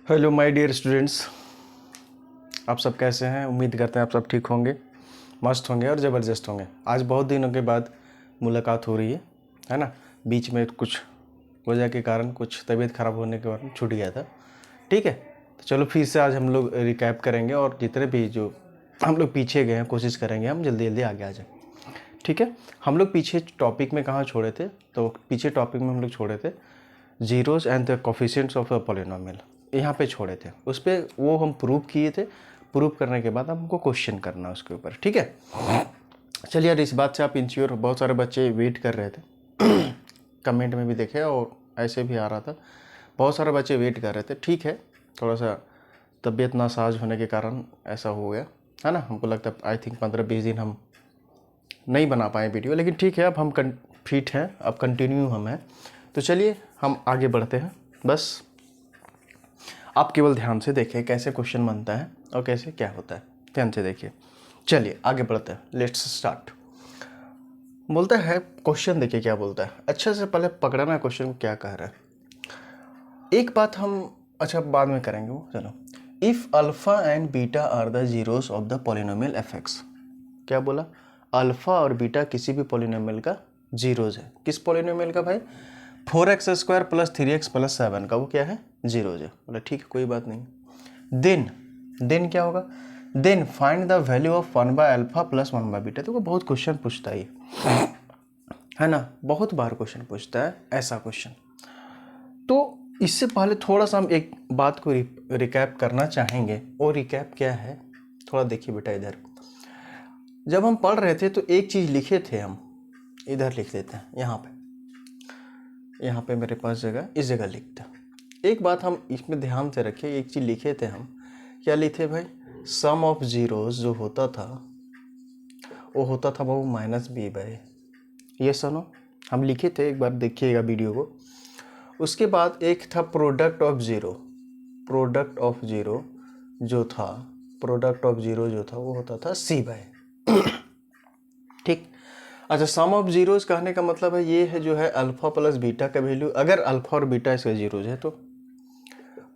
Hello my dear students, आप सब कैसे हैं। उम्मीद करते हैं आप सब ठीक होंगे, मस्त होंगे और ज़बरदस्त होंगे। आज बहुत दिनों के बाद मुलाकात हो रही है ना। बीच में कुछ वजह के कारण, कुछ तबीयत ख़राब होने के कारण छूट गया था। ठीक है, तो चलो फिर से आज हम लोग रिकैप करेंगे और जितने भी जो हम लोग पीछे गए हैं कोशिश करेंगे हम जल्दी जल्दी आगे आ जाए। ठीक है, हम लोग पीछे टॉपिक में कहाँ छोड़े थे? तो पीछे टॉपिक में हम लोग छोड़े थे zeros and the coefficients of a polynomial, यहाँ पे छोड़े थे। उस पर वो हम प्रूव किए थे। प्रूव करने के बाद हमको क्वेश्चन करना उसके ऊपर। ठीक है, चलिए यार, इस बात से आप इंश्योर, बहुत सारे बच्चे वेट कर रहे थे कमेंट में भी देखे और ऐसे भी आ रहा था, बहुत सारे बच्चे वेट कर रहे थे। ठीक है, थोड़ा सा तबीयत नासाज होने के कारण ऐसा हो गया है ना। हमको लगता है आई थिंक 15-20 दिन हम नहीं बना पाए वीडियो, लेकिन ठीक है, अब हम फिट हैं, अब कंटिन्यू हम हैं। तो चलिए हम आगे बढ़ते हैं। बस आप केवल ध्यान से देखें कैसे क्वेश्चन बनता है और कैसे क्या होता है, ध्यान से देखिए। चलिए आगे बढ़ते हैं, लेट्स स्टार्ट। बोलता है क्वेश्चन, देखिए क्या बोलता है। अच्छा से पहले पकड़ना क्वेश्चन को क्या कह रहा है। एक बात हम अच्छा बाद में करेंगे वो, चलो। If alpha and beta are the zeros of the polynomial F X. क्या बोला? अल्फ़ा और बीटा किसी भी पॉलिनोमियल का जीरोज है। किस पॉलिनोमियल का भाई? 4x² + 3x + 7 का वो क्या है? जीरोज है। बोला ठीक है, कोई बात नहीं। देन क्या होगा? Then find the value of 1/α + 1/β। तो वो बहुत क्वेश्चन पूछता है ना, बहुत बार क्वेश्चन पूछता है ऐसा क्वेश्चन। तो इससे पहले थोड़ा सा हम एक बात को रिकैप करना चाहेंगे। और रिकैप क्या है, थोड़ा देखिए बेटा इधर। जब हम पढ़ रहे थे तो एक चीज़ लिखे थे हम, इधर लिख देते हैं, यहाँ पे मेरे पास जगह, इस जगह लिखते हैं। एक बात हम इसमें ध्यान से रखें, एक चीज़ लिखे थे हम, क्या लिखे भाई? सम ऑफ जीरोस जो होता था वो होता था वो -b/। ये सुनो, हम लिखे थे, एक बार देखिएगा वीडियो को। उसके बाद एक था product of zero. Product of zero जो था, प्रोडक्ट ऑफ ज़ीरो जो था वो होता था c/। ठीक। अच्छा, सम ऑफ जीरोस कहने का मतलब है ये है जो है अल्फा प्लस बीटा का वैल्यू, अगर अल्फा और बीटा इसका जीरोज है तो।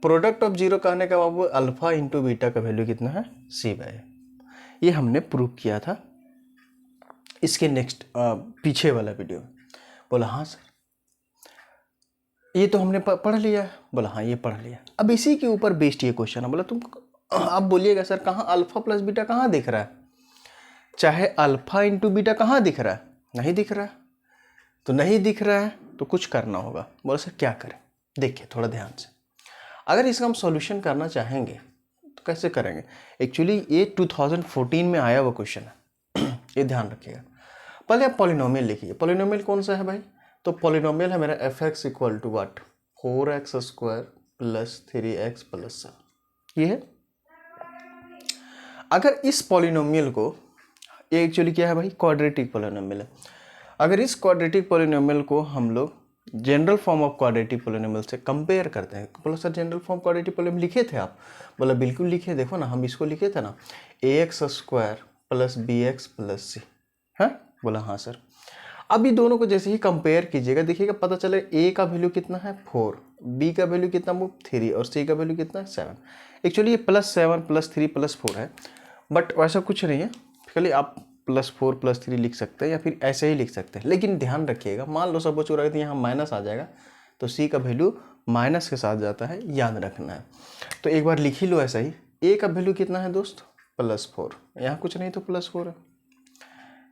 प्रोडक्ट ऑफ जीरो कहने का मतलब अल्फा इंटू बीटा का वैल्यू कितना है? c/। ये हमने प्रूव किया था इसके नेक्स्ट पीछे वाला वीडियो। बोला हाँ सर, ये तो हमने पढ़ लिया है। बोला हाँ ये पढ़ लिया। अब इसी के ऊपर बेस्ड ये क्वेश्चन है। बोला तुम आप बोलिएगा सर कहाँ अल्फा प्लस बीटा कहाँ दिख रहा है, चाहे अल्फा इंटू बीटा कहाँ दिख रहा है? नहीं दिख रहा है। तो नहीं दिख रहा है तो कुछ करना होगा। बोला सर क्या करें? देखिए थोड़ा ध्यान से, अगर इसका हम सॉल्यूशन करना चाहेंगे तो कैसे करेंगे? एक्चुअली ये 2014 में आया हुआ क्वेश्चन है ये ध्यान रखिएगा। पहले आप पॉलिनोमियल लिखिए। पॉलिनोमियल कौन सा है भाई? तो पॉलिनोमियल है मेरा f(x) = व्हाट? 4x² + 3x + 7। ये है। अगर इस पॉलिनोमियल को, ये एक्चुअली क्या है भाई? क्वाड्रेटिक पॉलिनोमियल है। अगर इस क्वाड्रेटिक पॉलिनोमियल को हम लोग general form of quadratic polynomial से कंपेयर करते हैं। बोला sir general form quadratic polynomial लिखे थे आप? बोला बिल्कुल लिखे, देखो ना हम इसको लिखे थे ना, ax² + bx + c। हाँ, बोला हाँ सर। अब ये दोनों को जैसे ही कंपेयर कीजिएगा, देखिएगा पता चले a का वैल्यू कितना है 4, b का वैल्यू कितना वो 3 और c का वैल्यू कितना है 7। एक्चुअली ये +7 + 3 + 4 है, बट वैसा कुछ नहीं है। खाली आप +4 + 3 लिख सकते हैं या फिर ऐसे ही लिख सकते हैं। लेकिन ध्यान रखिएगा, मान लो सब बच्चों रखते हैं यहाँ माइनस आ जाएगा तो c का वैल्यू माइनस के साथ जाता है, याद रखना है। तो एक बार लिख ही लो ऐसा ही। a का वैल्यू कितना है दोस्त? +4, यहाँ कुछ नहीं तो +4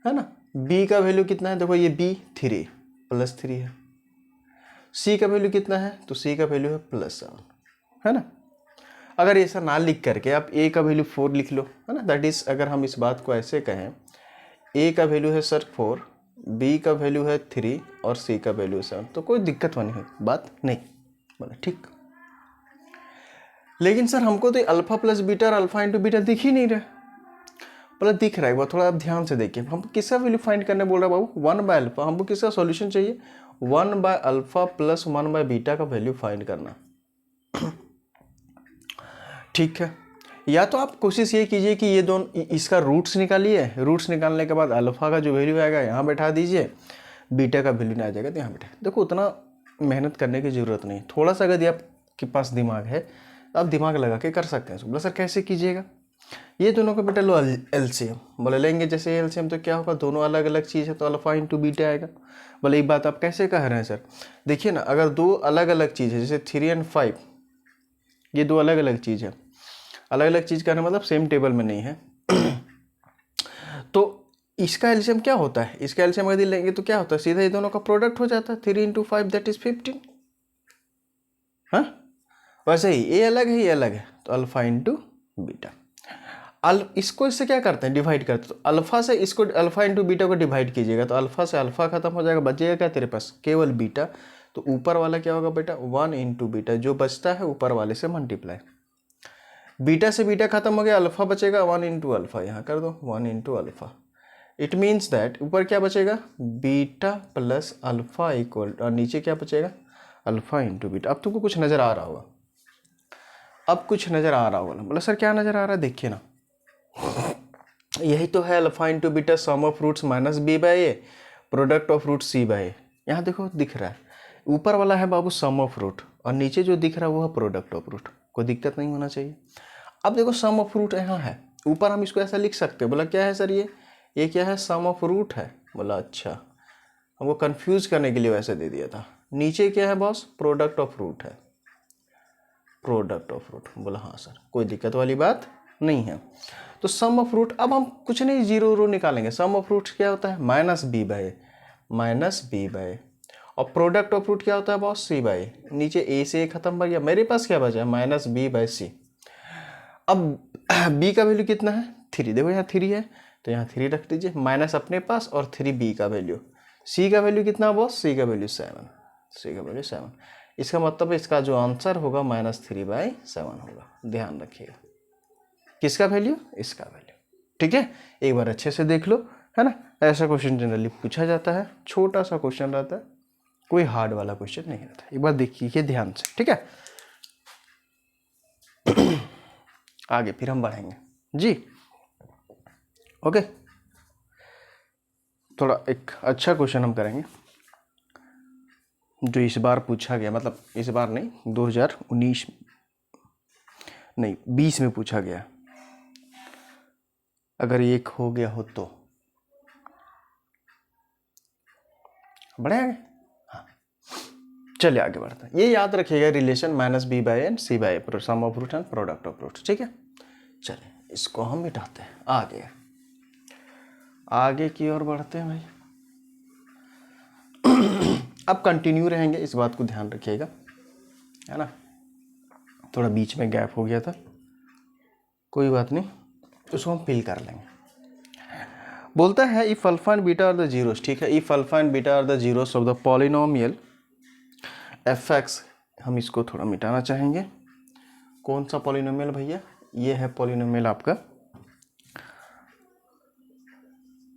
है ना। b का वैल्यू कितना है? देखो ये b 3 +3 है। c का वैल्यू कितना है? तो c का वैल्यू है +7, है ना। अगर ऐसा ना लिख करके आप a का वैल्यू 4 लिख लो, है ना। दैट इज, अगर हम इस बात को ऐसे कहें, a का वैल्यू है सर 4, b का वैल्यू है 3 और c का वैल्यू 7, तो कोई दिक्कत वाली बात नहीं। बोला ठीक। लेकिन सर हमको तो अल्फा प्लस बीटा और अल्फा इंटू बीटा दिख ही नहीं रहा। बोला दिख रहा है, वो थोड़ा आप ध्यान से देखिए। हमको किसका वैल्यू फाइंड करने बोल रहा है बाबू? 1/α। हमको किसका सॉल्यूशन चाहिए? 1/α + 1/β का वैल्यू फाइंड करना। ठीक है, या तो आप कोशिश ये कीजिए कि ये दोनों, इसका रूट्स निकालिए। रूट्स निकालने के बाद अल्फा का जो वैल्यू आएगा यहाँ बैठा दीजिए, बीटा का वैल्यू नहीं आ जाएगा तो यहाँ बैठा। देखो उतना मेहनत करने की ज़रूरत नहीं। थोड़ा सा अगर आपके पास दिमाग है तो आप दिमाग लगा के कर सकते हैं। बोला सर कैसे कीजिएगा, ये दोनों का बेटा लो एलसीएम। बोले लेंगे जैसे एलसीएम तो क्या होगा, दोनों अलग अलग चीज़ है तो अल्फा इंटू बीटा आएगा। बोले एक बात आप कैसे कह रहे हैं सर, देखिए ना अगर दो अलग अलग चीज़ है जैसे 3 और 5, ये दो अलग अलग चीज़ है, अलग अलग चीज़ का मतलब सेम टेबल में नहीं है तो इसका एलसीएम क्या होता है, इसका एलसीएम यदि लेंगे तो क्या होता है, सीधा ये दोनों का प्रोडक्ट हो जाता है। 3 इंटू 5 दैट इज 15। हाँ वैसे ही ये अलग है ये अलग है तो अल्फा इंटू बीटा। इसको इससे क्या करते हैं, डिवाइड करते हैं। तो अल्फा से इसको अल्फा इंटू बीटा को डिवाइड कीजिएगा तो अल्फा से अल्फा खत्म हो जाएगा, बचेगा क्या तेरे पास, केवल बीटा। तो ऊपर वाला क्या होगा बेटा 1 इंटू बीटा, जो बचता है ऊपर वाले से मल्टीप्लाई। बीटा से बीटा खत्म हो गया, अल्फा बचेगा 1 इंटू अल्फा, यहाँ कर दो 1 into alpha. It means that ऊपर क्या बचेगा बीटा प्लस अल्फा इक्वल, और नीचे क्या बचेगा अल्फा इंटू बीटा। अब तुमको कुछ नज़र आ रहा होगा, अब कुछ नज़र आ रहा होगा। बोला सर क्या नज़र आ रहा है, देखिए ना यही तो है alpha into beta sum of roots minus B by A product of root C by A. यहाँ देखो दिख रहा है, ऊपर वाला है बाबू सम ऑफ रूट और नीचे जो दिख रहा है वो है प्रोडक्ट ऑफ रूट, कोई दिक्कत नहीं होना चाहिए। अब देखो सम ऑफ रूट यहाँ है, ऊपर हम इसको ऐसा लिख सकते हैं। बोला क्या है सर ये क्या है, सम ऑफ रूट है। बोला अच्छा, हमको कंफ्यूज करने के लिए वैसे दे दिया था। नीचे क्या है बॉस, प्रोडक्ट ऑफ रूट है, प्रोडक्ट ऑफ रूट। बोला हाँ सर, कोई दिक्कत वाली बात नहीं है। तो सम ऑफ रूट, अब हम कुछ नहीं जीरो रो निकालेंगे। सम ऑफ रूट क्या होता है minus B by, minus B by, और प्रोडक्ट ऑफ रूट क्या होता है बॉस सी बाई। नीचे ए से ए खत्म हो गया, मेरे पास क्या बचा माइनस बी बाई सी। अब बी का वैल्यू कितना है 3, देखो यहाँ 3 है तो यहाँ 3 रख दीजिए, माइनस अपने पास और 3 बी का वैल्यू। सी का वैल्यू कितना बॉस, सी का वैल्यू 7, सी का वैल्यू 7। इसका मतलब इसका जो आंसर होगा -3/7 होगा। ध्यान रखिएगा किसका वैल्यू, इसका वैल्यू। ठीक है, एक बार अच्छे से देख लो, है ना। ऐसा क्वेश्चन जनरली पूछा जाता है, छोटा सा क्वेश्चन रहता है, कोई हार्ड वाला क्वेश्चन नहीं रहता। एक बार देखिए ध्यान से, ठीक है। आगे फिर हम बढ़ेंगे जी। ओके, थोड़ा एक अच्छा क्वेश्चन हम करेंगे जो इस बार पूछा गया, मतलब इस बार नहीं 2019 नहीं 20 में पूछा गया। अगर एक हो गया हो तो बढ़े आगे। हाँ चलिए आगे बढ़ते हैं। ये याद रखिएगा relation -b/n c/a sum of root and product of root. ठीक है, चलिए इसको हम मिटाते हैं, आगे की ओर बढ़ते हैं भाई। अब कंटिन्यू रहेंगे, इस बात को ध्यान रखिएगा, है ना। थोड़ा बीच में गैप हो गया था, कोई बात नहीं, उसको हम फिल कर लेंगे। बोलता है if alpha and beta are the zeros, ठीक है, if alpha and beta are the zeros of the polynomial F X. हम इसको थोड़ा मिटाना चाहेंगे। कौन सा पॉलिनोमियल भैया, ये है पॉलिनोमियल आपका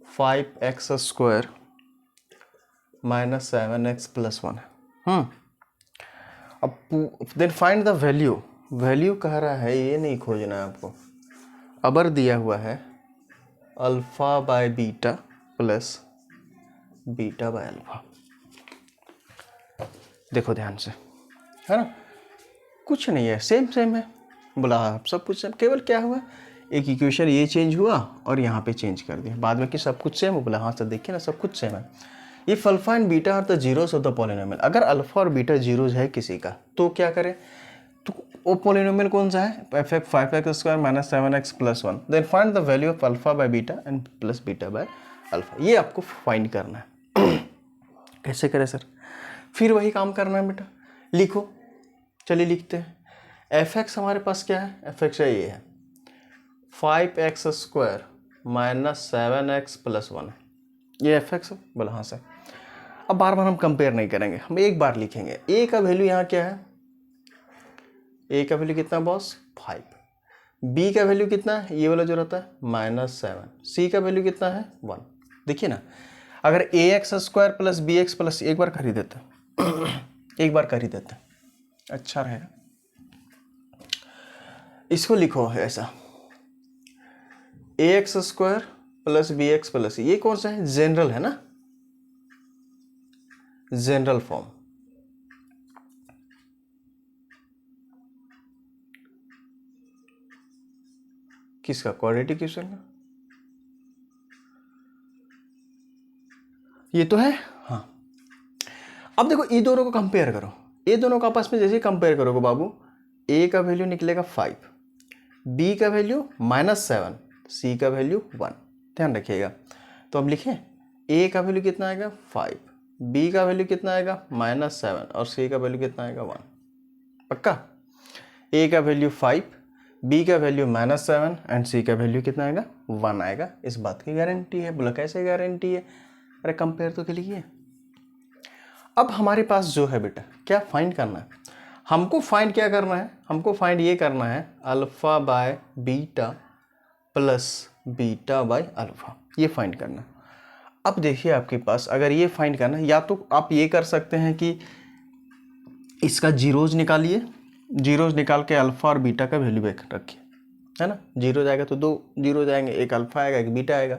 5x² -7x + 1। अब then find the value, value कह रहा है, ये नहीं खोजना है आपको, अबर दिया हुआ है alpha by beta plus beta by alpha. देखो ध्यान से, है ना, कुछ नहीं है, सेम सेम है। बोला आप सब कुछ सेम, केवल क्या हुआ एक इक्वेशन ये चेंज हुआ और यहाँ पे चेंज कर दिया, बाद में कि सब कुछ सेम हो। बोला हाँ सर देखिए ना सब कुछ सेम है। If alpha and beta are the zeros of the polynomial, अगर अल्फा और बीटा जीरोस है किसी का तो क्या करें, तो वो पॉलिनोमियल कौन सा है, f 5x² -7x + 1। Then find the value of alpha by beta and plus beta by alpha. ये आपको फाइंड करना है। कैसे करें सर, फिर वही काम करना है बेटा, लिखो, चलिए लिखते हैं। f(x) हमारे पास क्या है, f(x) ये है 5x² -7x + 1, ये f(x) है। बोला हाँ सर। अब बार बार हम कंपेयर नहीं करेंगे, हम एक बार लिखेंगे। a का वैल्यू यहाँ क्या है, a का वैल्यू कितना बॉस 5, b का वैल्यू कितना है, ये वाला जो रहता है -7, c का वैल्यू कितना है 1। देखिए ना, अगर ax² + bx + एक बार कर ही देते एक बार कर ही देते अच्छा रहेगा। इसको लिखो ऐसा ax² + bx + ये कौन सा है, जनरल है ना, जनरल फॉर्म। किसका, क्वाड्रेटिक इक्वेशन का। ये तो है, हाँ। अब देखो ये दोनों को कंपेयर करो, ये दोनों को आपस में जैसे कंपेयर करोगे बाबू, ए का वैल्यू निकलेगा 5, बी का वैल्यू -7, सी का वैल्यू 1, ध्यान रखिएगा। तो अब लिखें, ए का वैल्यू कितना आएगा 5, बी का वैल्यू कितना आएगा -7 और सी का वैल्यू कितना आएगा 1। पक्का, ए का वैल्यू 5, बी का वैल्यू -7 एंड सी का वैल्यू कितना आएगा 1 आएगा। इस बात की गारंटी है। बोला कैसे गारंटी है, अरे कंपेयर तो के लिए। अब हमारे पास जो है बेटा, क्या फाइंड करना है हमको, फाइंड क्या करना है हमको, फाइंड ये करना है alpha by beta plus beta by alpha, ये फाइंड करना है। अब देखिए आपके पास अगर ये फाइंड करना है, या तो आप ये कर सकते हैं कि इसका जीरोज निकालिए, जीरोज निकाल के अल्फा और बीटा का वैल्यू रखिए, है ना। जीरो जाएगा तो 2 जीरो जाएंगे, एक अल्फा आएगा एक बीटा आएगा,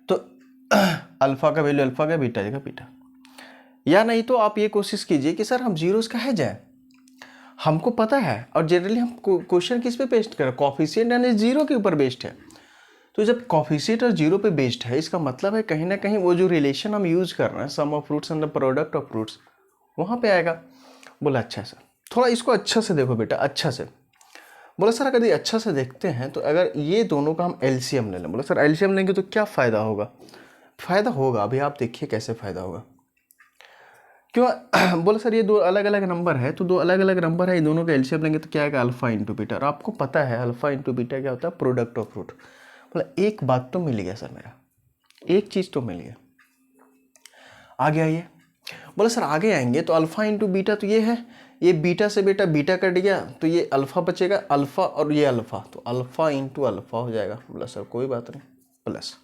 तो अल्फा का वैल्यू अल्फा का, बीटा जाएगा बीटा। या नहीं तो आप ये कोशिश कीजिए कि सर हम जीरोस कहे जाए, हमको पता है और जनरली हम क्वेश्चन किस पे बेस्ड करें, कोफिशिएंट यानी जीरो के ऊपर बेस्ड है। तो जब कोफिशिएंट और जीरो पे बेस्ड है, इसका मतलब है कहीं ना कहीं वो जो रिलेशन हम यूज कर रहे हैं, sum of fruits and the product of fruits, वहाँ पे आएगा। बोला अच्छा सर, थोड़ा इसको अच्छा से देखो बेटा, अच्छा से। बोला सर अगर ये अच्छा से देखते हैं तो अगर ये दोनों का हम एलसीएम ले लें, बोला सर एलसीएम लेंगे तो क्या फ़ायदा होगा, फ़ायदा होगा, अभी आप देखिए कैसे फ़ायदा होगा। क्यों, बोला सर ये दो अलग अलग नंबर है, तो दो अलग अलग नंबर है, ये दोनों का एलसीएम लेंगे तो क्या आएगा, अल्फा इंटू बीटा। और आपको पता है अल्फा इंटू बीटा क्या होता है, प्रोडक्ट ऑफ फ्रूट। बोला एक बात तो मिल गया सर, मेरा एक चीज़ तो मिल गया। आगे आइए, बोला सर आगे आएंगे तो अल्फा इंटू बीटा तो ये है, ये बीटा से बेटा बीटा कट गया तो ये अल्फा बचेगा, अल्फा और ये अल्फा, तो अल्फा इंटू अल्फा हो जाएगा। बोला सर कोई बात नहीं, प्लस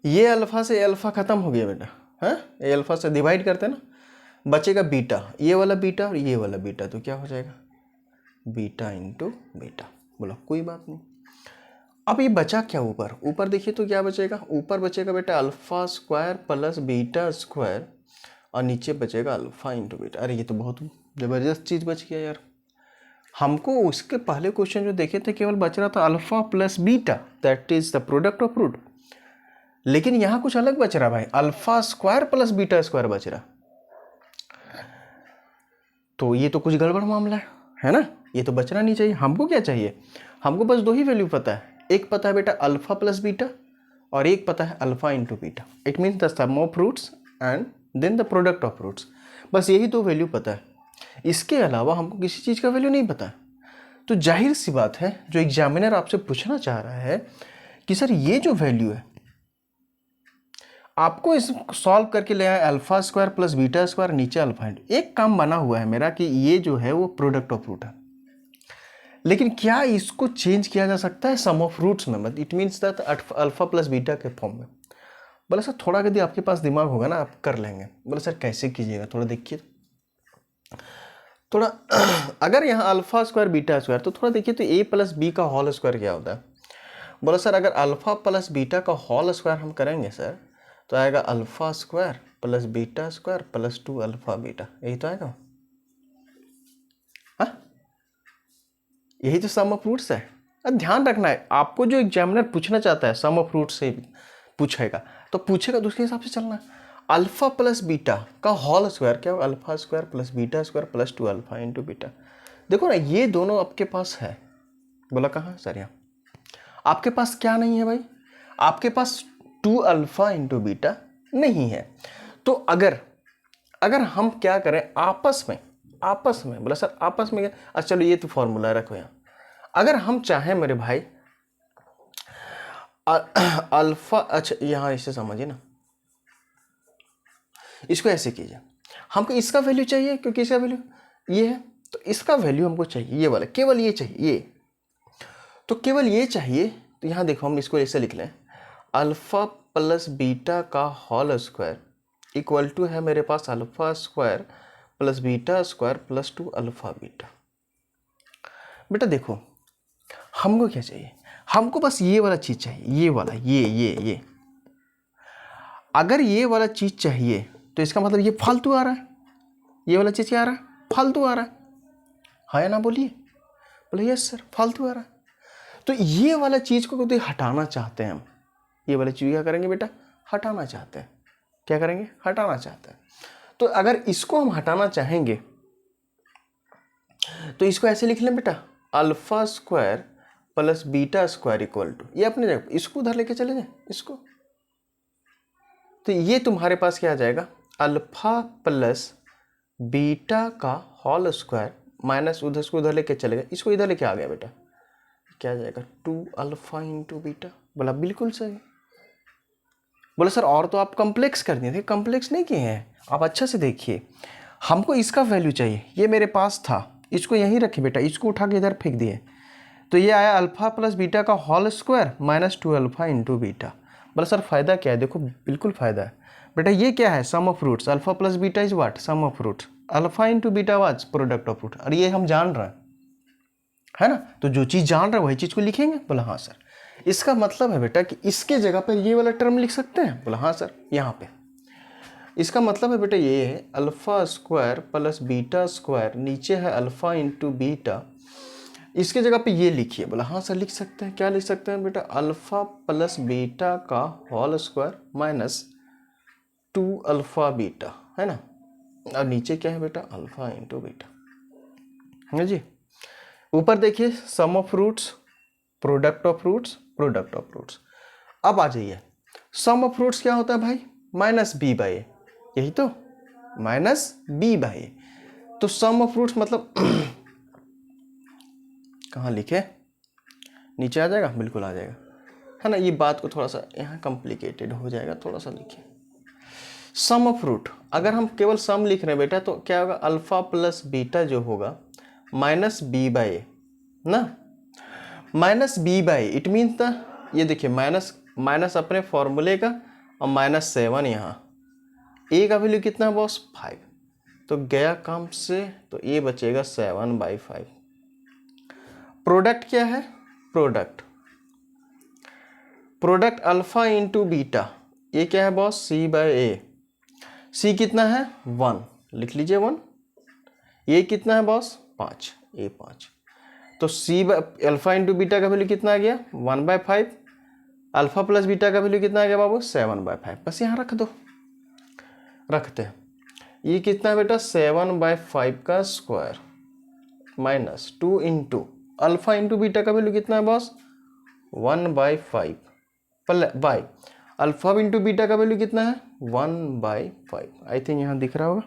ये अल्फा से अल्फा खत्म हो गया बेटा, है ये अल्फा से डिवाइड करते हैं ना, बचेगा बीटा, ये वाला बीटा और ये वाला बीटा, तो क्या हो जाएगा बीटा इंटू बीटा। बोला कोई बात नहीं। अब ये बचा क्या ऊपर, ऊपर देखिए तो क्या बचेगा, ऊपर बचेगा बेटा alpha square plus beta square और नीचे बचेगा अल्फा इंटू बीटा। अरे ये तो बहुत ज़बरदस्त चीज़ बच गया यार। हमको उसके पहले क्वेश्चन जो देखे थे केवल बच रहा था alpha plus beta, that is the product of fruit, लेकिन यहाँ कुछ अलग बच रहा भाई, alpha square plus beta square बच रहा। तो ये तो कुछ गड़बड़ मामला है ना, ये तो बचना नहीं चाहिए। हमको क्या चाहिए, हमको बस दो ही वैल्यू पता है, एक पता है बेटा अल्फा प्लस बीटा और एक पता है alpha into beta. It means the sum of fruits and then the product of roots, बस यही दो वैल्यू पता है, इसके अलावा हमको किसी चीज़ का वैल्यू नहीं पता है। तो जाहिर सी बात है जो एग्जामिनर आपसे पूछना चाह रहा है कि सर ये जो वैल्यू है आपको इस सॉल्व करके ले आए alpha square plus beta square, नीचे अल्फा इंटू, एक काम बना हुआ है मेरा कि ये जो है वो प्रोडक्ट ऑफ फ्रूट है, लेकिन क्या इसको चेंज किया जा सकता है सम ऑफ फ्रूट्स में, मतलब it means that alpha plus beta के फॉर्म में। बोला सर थोड़ा यदि आपके पास दिमाग होगा ना आप कर लेंगे। बोला सर कैसे कीजिएगा, थोड़ा देखिए थोड़ा अगर यहाँ अल्फा स्क्वायर बीटा स्क्वायर तो थोड़ा देखिए तो ए प्लस बी का होल स्क्वायर क्या होता है। बोला सर अगर अल्फा प्लस बीटा का होल स्क्वायर हम करेंगे सर तो आएगा alpha square plus beta square plus 2 alpha beta, यही तो आएगा। हाँ यही तो सम ऑफ फ्रूट्स है। अब ध्यान रखना है आपको, जो एग्जामिनर पूछना चाहता है सम ऑफ फ्रूट्स से पूछेगा तो पूछेगा तो उसके हिसाब से चलना है। अल्फा प्लस बीटा का होल स्क्वायर क्या होगा, alpha square plus beta square plus 2 alpha into beta. देखो ना ये दोनों आपके पास है। बोला कहाँ सर, यहाँ आपके पास क्या नहीं है भाई, आपके पास 2 अल्फा इंटू बीटा नहीं है। तो अगर हम क्या करें आपस में, बोला सर आपस में क्या, अच्छा चलो ये तो फॉर्मूला रखो यहाँ। अगर हम चाहें मेरे भाई अल्फा, अच्छा यहाँ इसे समझिए ना, इसको ऐसे कीजिए, हमको इसका वैल्यू चाहिए क्योंकि इसका वैल्यू ये है, तो इसका वैल्यू हमको चाहिए ये वाला, केवल ये चाहिए, ये तो केवल ये चाहिए। तो यहाँ देखो हम इसको ऐसे लिख लें, अल्फा प्लस बीटा का होल स्क्वायर इक्वल टू है मेरे पास alpha square plus beta square plus 2 alpha beta. बेटा देखो हमको क्या चाहिए, हमको बस ये वाला चीज़ चाहिए, ये वाला ये अगर ये वाला चीज़ चाहिए तो इसका मतलब ये फालतू आ रहा है, ये वाला चीज़ क्या आ रहा है, फालतू आ रहा है, हाँ या ना बोलिए। बोले यस सर फालतू आ रहा है। तो ये वाला चीज़ को तो हटाना चाहते हैं हम, ये वाली चीज़ क्या करेंगे बेटा, हटाना चाहते हैं। क्या करेंगे, हटाना चाहते हैं। तो अगर इसको हम हटाना चाहेंगे तो इसको ऐसे लिख लें बेटा, alpha square plus beta square equal to, ये अपने जगह, इसको उधर लेके चले जाए इसको, तो ये तुम्हारे पास क्या आ जाएगा, अल्फा प्लस बीटा का होल स्क्वायर माइनस उधर, इसको उधर लेके चले गए, इसको इधर लेके आ गया बेटा, क्या आ जाएगा 2 अल्फा इंटू बीटा। बोला बिल्कुल सही। बोले सर और तो आप कम्प्लेक्स कर दिए थे, कम्प्लेक्स नहीं किए हैं आप, अच्छा से देखिए, हमको इसका वैल्यू चाहिए, ये मेरे पास था, इसको यहीं रखे बेटा, इसको उठा के इधर फेंक दिए, तो ये आया अल्फा प्लस बीटा का whole square minus 2 alpha into beta. बोला सर फायदा क्या है, देखो बिल्कुल फायदा है बेटा, ये क्या है, sum of roots, alpha plus beta is what, sum of roots, alpha into beta was product of root, और ये हम जान रहे हैं, है ना, तो जो चीज़ जान रहे हैं वही चीज़ को लिखेंगे। बोला हाँ सर। इसका मतलब है बेटा कि इसके जगह पर ये वाला टर्म लिख सकते हैं। बोला हाँ सर, यहाँ पे इसका मतलब है बेटा ये है alpha square plus beta square, नीचे है अल्फा इंटू बीटा, इसके जगह पे ये लिखिए। बोला हाँ सर लिख सकते हैं। क्या लिख सकते हैं बेटा, अल्फा प्लस बीटा का whole square minus 2 alpha beta, है ना, और नीचे क्या है बेटा, अल्फा इंटू बीटा, है जी। ऊपर देखिए sum of roots, product of roots, product of roots. अब आ जाइए, सम ऑफ रूट्स क्या होता है भाई, माइनस बी बाई ए, यही तो, माइनस बी बाई ए। तो सम ऑफ रूट्स मतलब कहाँ लिखे, नीचे आ जाएगा, बिल्कुल आ जाएगा, है ना। ये बात को थोड़ा सा यहाँ कॉम्प्लिकेटेड हो जाएगा, थोड़ा सा लिखिए। सम ऑफ रूट, अगर हम केवल सम लिख रहे हैं बेटा तो क्या होगा, अल्फा प्लस बीटा जो होगा माइनस बी बाई ए ना, minus B by, it means the, ये देखिए माइनस माइनस अपने फॉर्मूले का और -7 यहाँ, ए का वैल्यू कितना है बॉस 5, तो गया काम से, तो ये बचेगा 7/5। प्रोडक्ट क्या है, product, product alpha into beta, ये क्या है बॉस सी बाई ए, सी कितना है 1, लिख लीजिए 1, ये कितना है बॉस 5, ए 5, तो सी अल्फा इंटू बीटा का वैल्यू कितना आ गया 1/5, अल्फा प्लस बीटा का वैल्यू कितना आ गया बाबू 7/5, बस यहाँ रख दो, रखते हैं। ये कितना है बेटा 7/5 का square minus 2 into alpha into beta का वैल्यू कितना है boss 1/5 by alpha into beta का वैल्यू कितना है 1/5, आई थिंक यहाँ दिख रहा होगा,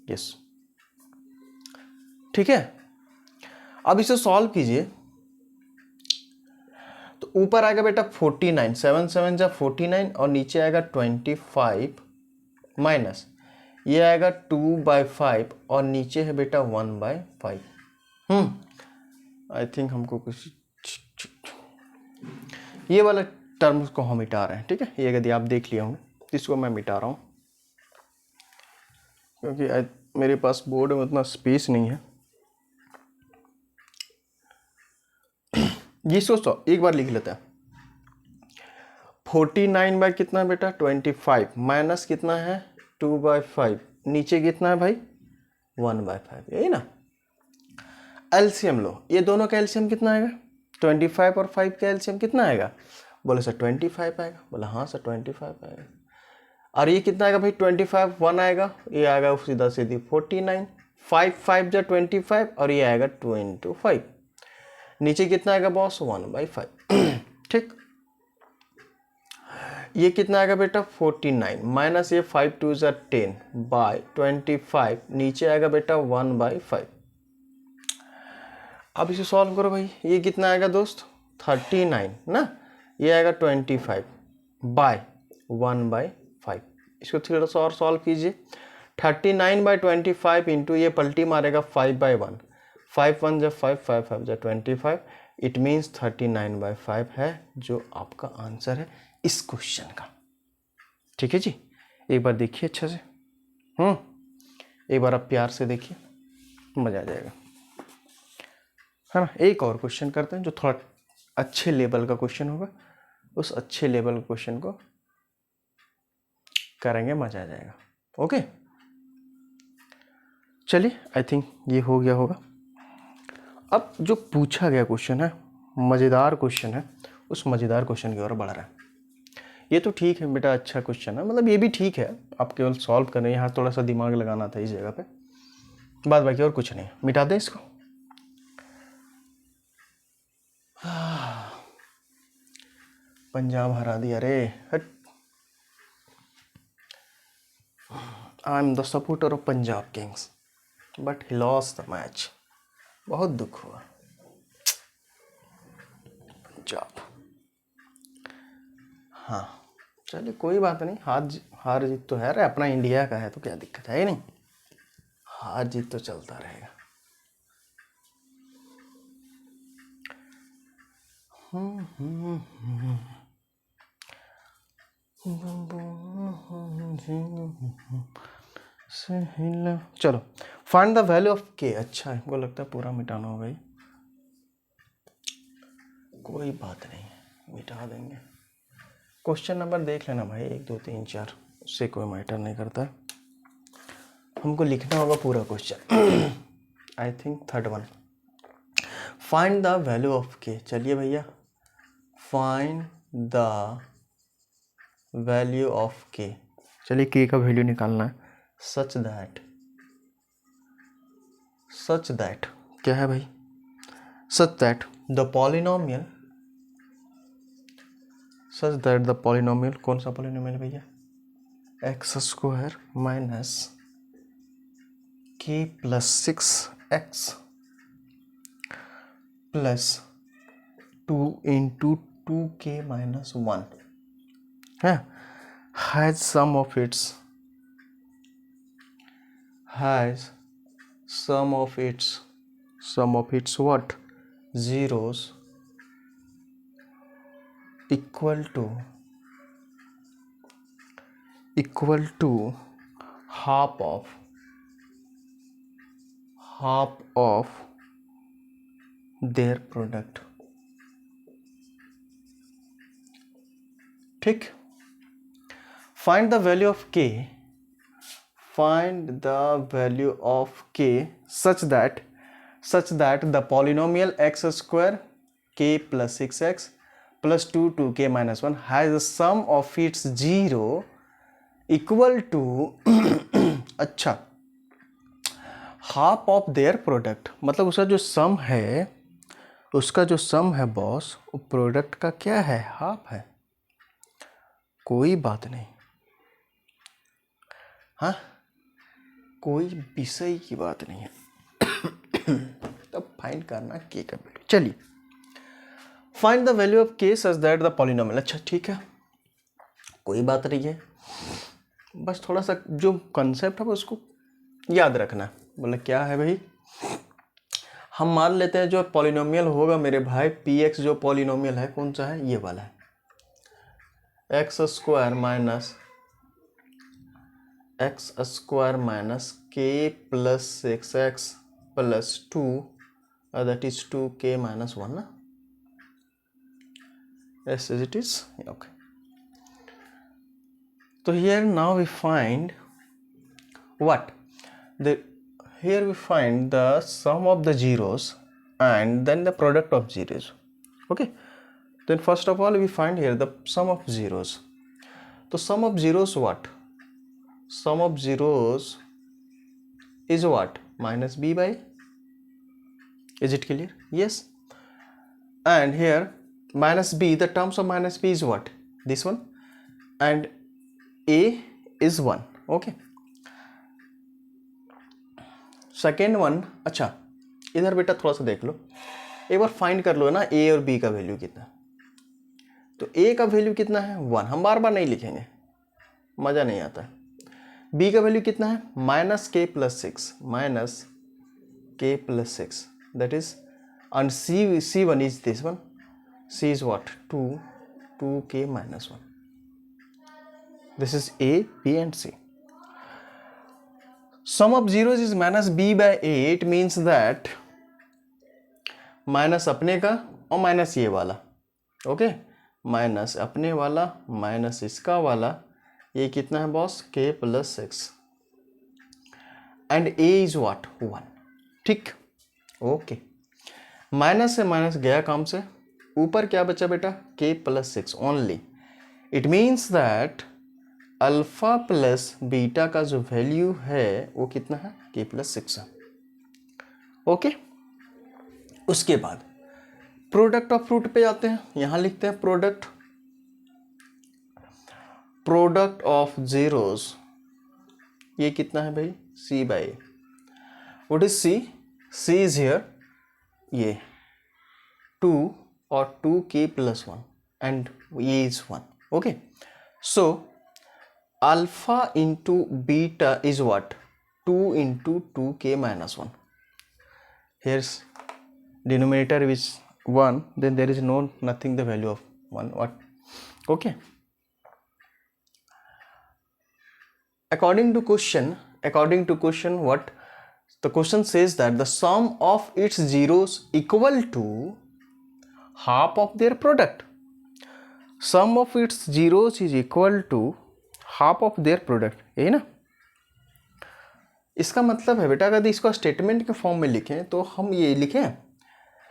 यस ठीक है। अब इसे सॉल्व कीजिए, तो ऊपर आएगा बेटा 49, 7 7 जा 49, और नीचे आएगा 25 माइनस ये आएगा 2/5, और नीचे है बेटा 1/5। आई थिंक हमको कुछ ये वाला टर्म्स को हम मिटा रहे हैं, ठीक है। ये यदि आप देख लिए होंगे, इसको मैं मिटा रहा हूँ क्योंकि मेरे पास बोर्ड में उतना स्पेस नहीं है। ये सोचो एक बार लिख लेते हैं, 49 बाई कितना है बेटा 25 माइनस कितना है 2/5, नीचे कितना है भाई 1/5, यही ना। एलसीएम लो, ये दोनों का एलसीएम कितना आएगा, 25 और 5 का एलसीएम कितना आएगा, बोले सर 25 आएगा, बोला हाँ सर 25 आएगा। और ये कितना आएगा भाई 25, 1 आएगा, ये आएगा सीधा सीधी 49, 5 5 जा 25, और ये आएगा 2 इंटू 5, नीचे कितना आएगा बॉस 1/5 ठीक। ये कितना आएगा बेटा 49 माइनस ये 5 2 जा 10 बाई 25, नीचे आएगा बेटा 1/5। अब इसे सॉल्व करो भाई, ये कितना आएगा दोस्त 39 ना, ये आएगा 25 बाय 1/5, इसको थोड़ा सा और सॉल्व कीजिए। 39/25 इंटू ये पलटी मारेगा 5/1, 5 1 जा 5 5 5 जा 25, इट मीन्स 39/5 है जो आपका आंसर है इस क्वेश्चन का, ठीक है जी। एक बार देखिए अच्छे से, एक बार आप प्यार से देखिए, मजा आ जाएगा, है ना। एक और क्वेश्चन करते हैं जो थोड़ा अच्छे लेवल का क्वेश्चन होगा, उस अच्छे लेवल के क्वेश्चन को करेंगे, मजा आ जाएगा। ओके चलिए, आई थिंक ये हो गया होगा। अब जो पूछा गया क्वेश्चन है, मज़ेदार क्वेश्चन है, उस मज़ेदार क्वेश्चन की ओर बढ़ रहा है। ये तो ठीक है बेटा, अच्छा क्वेश्चन है, मतलब ये भी ठीक है, आप केवल सॉल्व कर रहे हैं, यहाँ थोड़ा सा दिमाग लगाना था इस जगह पे, बाद बाकी और कुछ नहीं। मिटा दें इसको। पंजाब हरा दिया रे, हट। I am the supporter of Punjab Kings but he lost the match. बहुत दुख हुआ। पंजाब, हाँ चलिए कोई बात नहीं, हार जीत तो है, अरे अपना इंडिया का है तो क्या दिक्कत है, नहीं हार जीत तो चलता रहेगा। चलो, फाइंड द वैल्यू ऑफ के। अच्छा हमको लगता है पूरा मिटाना होगा ही, कोई बात नहीं मिटा देंगे। क्वेश्चन नंबर देख लेना भाई, 1 2 3 4, उससे कोई मैटर नहीं करता। हमको लिखना होगा पूरा question. I think third one, find the value of के। चलिए भैया, फाइंड द वैल्यू ऑफ के। चलिए के का वैल्यू निकालना है। सच दैट क्या है भाई? सच दैट द पॉलिनोमियल, कौन सा पॉलिनोमियल भैया? एक्स स्क्वायर माइनस के plus 6x plus 2 into 2k minus 1 है, has sum of its what? Zeros equal to half of their product। ठीक, find the value of k such that the polynomial x square k plus 6x plus 2k minus 1 has a sum of its zero equal to अच्छा, half of their product, मतलब उसका जो सम है boss, वो product का क्या है? Half है। कोई बात नहीं, हाँ कोई विषय की बात नहीं है। तब फाइंड करना के का वैल्यू। चलिए, फाइंड द वैल्यू ऑफ के सच दैट द पॉलिनोमियल। अच्छा ठीक है, कोई बात नहीं है, बस थोड़ा सा जो कंसेप्ट है उसको याद रखना। बोले क्या है भाई? हम मान लेते हैं जो पॉलिनोमियल होगा मेरे भाई, px जो पॉलिनोमियल है कौन सा है? ये वाला है, एक्स स्क्वायर माइनस के plus 6x plus 2 that is 2k minus 1 ना? yes it is okay। So here now we find what? Here we find the sum of the zeros and then the product of zeros, okay? Then first of all we find here the sum of zeros. So sum of zeros what? Sum of zeros is what? Minus b by, is it clear? Yes. And here minus b, the terms of minus b is what? This one, and a is 1, okay? Second one, अच्छा इधर बेटा थोड़ा सा देख लो, एक बार find कर लो ना ए और बी का वैल्यू कितना। तो ए का वैल्यू कितना है? 1, हम बार बार नहीं लिखेंगे, मज़ा नहीं आता। बी का वैल्यू कितना है? माइनस के plus 6 that is, and C one is this one, C is what? 2k minus 1। This is A, B and C. Sum of zeros is minus b by 8 means that minus अपने का और minus ये वाला, okay? Minus अपने वाला minus इसका वाला, ये कितना है boss? k plus 6 and a is what? 1। ठीक, ओके। माइनस से माइनस गया काम से, ऊपर क्या बचा बेटा, k+6 only. It means that alpha plus beta का जो वैल्यू है वो कितना है, k+6 है। ओके, उसके बाद प्रोडक्ट ऑफ फ्रूट पे जाते हैं। यहां लिखते हैं प्रोडक्ट ऑफ जीरोस, ये कितना है भाई, c/a। What is c? c is here ये 2 और 2k+1 एंड ये is 1। Okay, so alpha into beta is what, 2 into 2k-1। here's denominator is 1, then there is nothing the value of 1, what? Okay, according to question what the question says, that the sum of its zeros equal to half of their product. sum of its zeros is equal to half of their product, यही ना। इसका मतलब है बेटा, अगर इसको statement के form में लिखें तो हम ये लिखें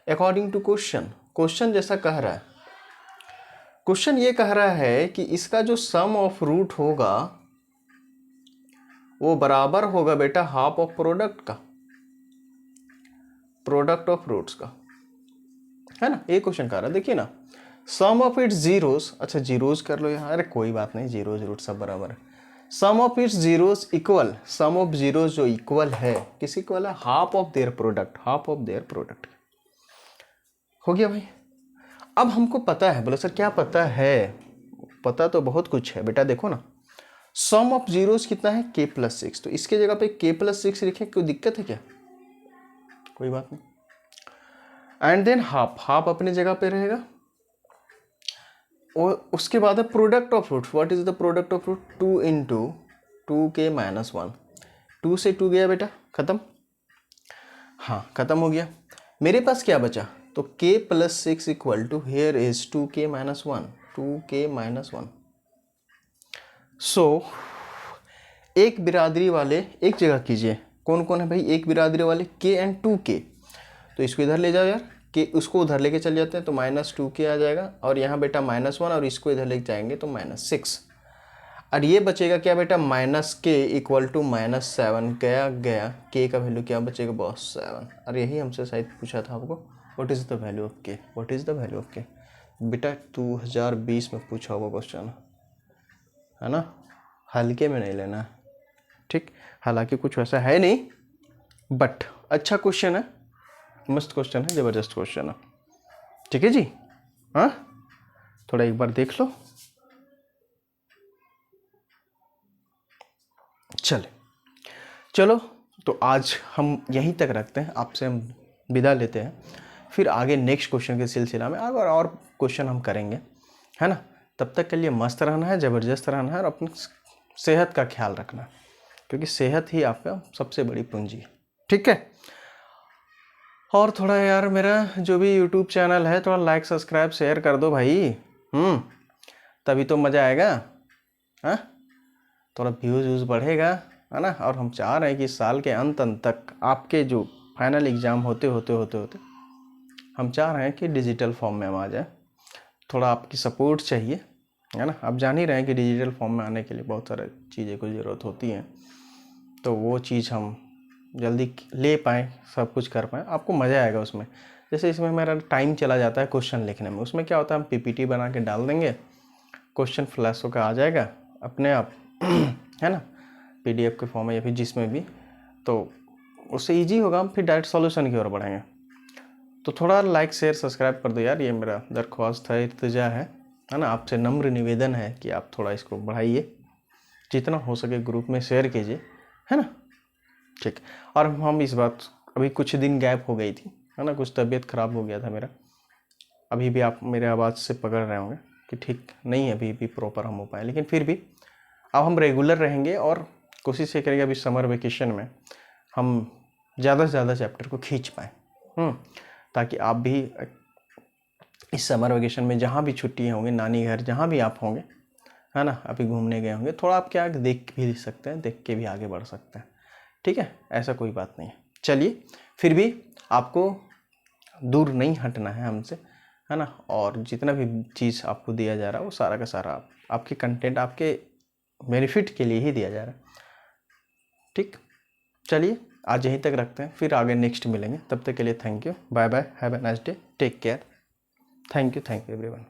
अकॉर्डिंग टू क्वेश्चन जैसा कह रहा है। क्वेश्चन ये कह रहा है कि इसका जो सम ऑफ रूट होगा वो बराबर होगा बेटा half of product of fruits का, है ना। ये क्वेश्चन कह रहा है, देखिए ना, सम ऑफ इट्स जीरोस, अच्छा जीरोस कर लो यहाँ, अरे कोई बात नहीं, जीरोस रूट सब बराबर है। Sum of its zeros equal, sum of zeros जो इक्वल है, किस इक्वल है, हाफ ऑफ देयर प्रोडक्ट। हो गया भाई। अब हमको पता है, बोले सर क्या पता है, पता तो बहुत कुछ है बेटा। देखो ना, सम ऑफ जीरोस कितना है, k+6, तो इसके जगह पे k+6 लिखे, कोई दिक्कत है क्या, कोई बात नहीं। एंड देन हाफ अपनी जगह पे रहेगा। और उसके बाद है product of fruit. What is the product of fruit, 2 into 2k-1। 2 से 2 गया बेटा, खत्म, हाँ खत्म हो गया। मेरे पास क्या बचा, तो k+6 equal to here is 2k-1। So एक बिरादरी वाले एक जगह कीजिए, कौन कौन है भाई, एक बिरादरी वाले k एंड 2k, तो इसको इधर ले जाओ यार, कि उसको उधर लेके चल जाते हैं तो -2k आ जाएगा, और यहाँ बेटा -1, और इसको इधर लेके जाएंगे तो -6, और ये बचेगा क्या बेटा, -k इक्वल टू -7। गया k का वैल्यू क्या बचेगा बॉस, 7। और यही हमसे शायद पूछा था आपको, what is the value of k, बेटा 2020 में पूछा हुआ क्वेश्चन है ना, हल्के में नहीं लेना, ठीक। हालांकि कुछ वैसा है नहीं, बट अच्छा क्वेश्चन है, मस्त क्वेश्चन है, ज़बरदस्त क्वेश्चन है, ठीक है जी। हाँ, थोड़ा एक बार देख लो। चलो तो आज हम यहीं तक रखते हैं, आपसे हम विदा लेते हैं, फिर आगे नेक्स्ट क्वेश्चन के सिलसिला में आगे और क्वेश्चन हम करेंगे, है ना। तब तक के लिए मस्त रहना है, ज़बरदस्त रहना है, और अपनी सेहत का ख्याल रखना, क्योंकि सेहत ही आपका सबसे बड़ी पूंजी है, ठीक है। और थोड़ा यार मेरा जो भी यूट्यूब चैनल है, थोड़ा लाइक सब्सक्राइब शेयर कर दो भाई, तभी तो मज़ा आएगा, हाँ, थोड़ा व्यूज़ बढ़ेगा, है ना। और हम चाह रहे हैं कि साल के अंत तक आपके जो फाइनल एग्ज़ाम होते हम चाह रहे हैं कि डिजिटल फॉर्म में हम आ जाए। थोड़ा आपकी सपोर्ट चाहिए, है ना। आप जान ही रहे हैं कि डिजिटल फॉर्म में आने के लिए बहुत सारे चीज़ें की ज़रूरत होती हैं, तो वो चीज़ हम जल्दी ले पाएँ, सब कुछ कर पाएँ, आपको मज़ा आएगा उसमें। जैसे इसमें मेरा टाइम चला जाता है क्वेश्चन लिखने में, उसमें क्या होता है, हम PPT बना के डाल देंगे, क्वेश्चन फ्लैश होकर आ जाएगा अपने आप, है ना, PDF के फॉर्म में या फिर जिसमें भी, तो उससे ईजी होगा, हम फिर डायरेक्ट सॉल्यूशन की ओर बढ़ेंगे। तो थोड़ा लाइक शेयर सब्सक्राइब कर दो यार, ये मेरा दरख्वास्त है, इल्तिजा है ना, आपसे नम्र निवेदन है कि आप थोड़ा इसको बढ़ाइए, जितना हो सके ग्रुप में शेयर कीजिए, है ना, ठीक। और हम इस बात, अभी कुछ दिन गैप हो गई थी, है ना, कुछ तबीयत ख़राब हो गया था मेरा, अभी भी आप मेरे आवाज़ से पकड़ रहे होंगे कि ठीक नहीं है अभी भी प्रॉपर हम हो पाए, लेकिन फिर भी अब हम रेगुलर रहेंगे और कोशिश ये करेंगे अभी समर वेकेशन में हम ज़्यादा से ज़्यादा चैप्टर को खींच पाएँ, ताकि आप भी इस समर वेकेशन में जहाँ भी छुट्टियाँ होंगी, नानी घर जहाँ भी आप होंगे, है ना, अभी घूमने गए होंगे, थोड़ा आप क्या देख भी सकते हैं, देख के भी आगे बढ़ सकते हैं, ठीक है, ऐसा कोई बात नहीं है। चलिए, फिर भी आपको दूर नहीं हटना है हमसे, है ना। और जितना भी चीज़ आपको दिया जा रहा है वो सारा का सारा आपके कंटेंट, आपके बेनिफिट के लिए ही दिया जा रहा है। ठीक, चलिए आज यहीं तक रखते हैं, फिर आगे नेक्स्ट मिलेंगे। तब तक के लिए thank you, bye bye, have a nice day, take care, thank you everyone.